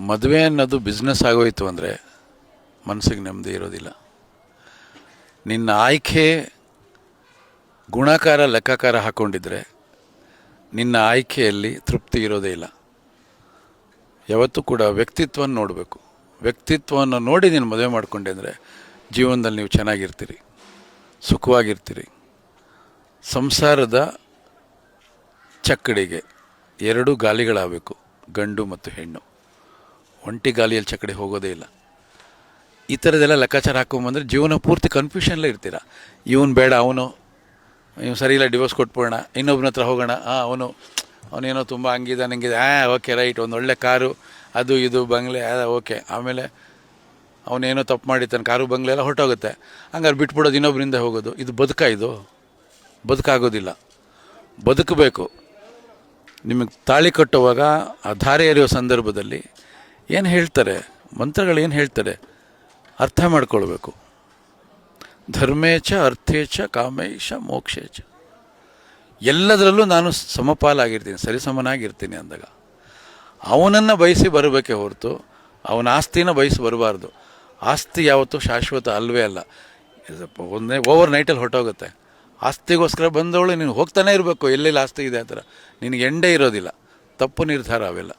ಮದುವೆ ಅನ್ನೋದು ಬಿಸ್ನೆಸ್ ಆಗೋಯಿತು ಅಂದರೆ ಮನಸ್ಸಿಗೆ ನೆಮ್ಮದಿ ಇರೋದಿಲ್ಲ. ನಿನ್ನ ಆಯ್ಕೆ ಗುಣಾಕಾರ ಲೆಕ್ಕಾಕಾರ ಹಾಕ್ಕೊಂಡಿದ್ರೆ ನಿನ್ನ ಆಯ್ಕೆಯಲ್ಲಿ ತೃಪ್ತಿ ಇರೋದೇ ಇಲ್ಲ. ಯಾವತ್ತೂ ಕೂಡ ವ್ಯಕ್ತಿತ್ವವನ್ನು ನೋಡಬೇಕು. ವ್ಯಕ್ತಿತ್ವವನ್ನು ನೋಡಿ ನೀನು ಮದುವೆ ಮಾಡಿಕೊಂಡೆ ಅಂದರೆ ಜೀವನದಲ್ಲಿ ನೀವು ಚೆನ್ನಾಗಿರ್ತೀರಿ, ಸುಖವಾಗಿರ್ತೀರಿ. ಸಂಸಾರದ ಚಕ್ಕಡಿಗೆ ಎರಡು ಗಾಲಿಗಳಾಗಬೇಕು, ಗಂಡು ಮತ್ತು ಹೆಣ್ಣು. ಒಂಟಿ ಗಾಲಿಯಲ್ಲಿ ಚಕ್ಕಡಿ ಹೋಗೋದೇ ಇಲ್ಲ. ಈ ಥರದ್ದೆಲ್ಲ ಲೆಕ್ಕಾಚಾರ ಹಾಕೊಂಬಂದರೆ ಜೀವನ ಪೂರ್ತಿ ಕನ್ಫ್ಯೂಷನ್ಲೇ ಇರ್ತೀರ. ಇವನು ಬೇಡ, ಇವನು ಸರಿ ಇಲ್ಲ, ಡಿವೋರ್ಸ್ ಕೊಟ್ಬಿಡೋಣ, ಇನ್ನೊಬ್ಬನ ಹತ್ರ ಹೋಗೋಣ, ಅವನೇನೋ ತುಂಬ ಹಂಗಿದೆ ನಂಗಿದೆ, ಓಕೆ ರೈಟ್, ಒಂದು ಒಳ್ಳೆ ಕಾರು, ಅದು ಇದು ಬಂಗ್ಲೆ, ಓಕೆ. ಆಮೇಲೆ ಅವನೇನೋ ತಪ್ಪು ಮಾಡಿದ್ದಾನೆ, ಕಾರು ಬಂಗ್ಲೆ ಎಲ್ಲ ಹೊರಟೋಗುತ್ತೆ. ಹಂಗಾರೆ ಬಿಟ್ಬಿಡೋದು, ಇನ್ನೊಬ್ಬರಿಂದ ಹೋಗೋದು. ಇದು ಇದು ಬದುಕಾಗೋದಿಲ್ಲ. ಬದುಕಬೇಕು. ನಿಮಗೆ ತಾಳಿ ಕಟ್ಟುವಾಗ ಆ ಧಾರೆ ಎರೆಯೋ ಸಂದರ್ಭದಲ್ಲಿ ಏನು ಹೇಳ್ತಾರೆ, ಮಂತ್ರಗಳು ಏನು ಹೇಳ್ತಾರೆ ಅರ್ಥ ಮಾಡ್ಕೊಳ್ಬೇಕು. ಧರ್ಮೇಚ ಅರ್ಥೇಚ ಕಾಮೇಶ ಮೋಕ್ಷೇಚ, ಎಲ್ಲದರಲ್ಲೂ ನಾನು ಸಮಪಾಲಾಗಿರ್ತೀನಿ, ಸರಿಸಮನಾಗಿರ್ತೀನಿ ಅಂದಾಗ ಅವನನ್ನು ಬಯಸಿ ಬರಬೇಕೇ ಹೊರತು ಅವನ ಆಸ್ತಿನ ಬಯಸಿ ಬರಬಾರ್ದು. ಆಸ್ತಿ ಯಾವತ್ತೂ ಶಾಶ್ವತ ಅಲ್ವೇ ಅಲ್ಲ. ಒಂದೇ ಓವರ್ ನೈಟಲ್ಲಿ ಹೊರಟೋಗುತ್ತೆ. ಆಸ್ತಿಗೋಸ್ಕರ ಬಂದವಳು ನೀನು ಹೋಗ್ತಾನೆ ಇರಬೇಕು, ಎಲ್ಲೆಲ್ಲಿ ಆಸ್ತಿ ಇದೆ ಆ ಥರ. ನಿನಗೆ ಎಂಡೇ ಇರೋದಿಲ್ಲ. ತಪ್ಪು ನಿರ್ಧಾರ ಅವೆಲ್ಲ.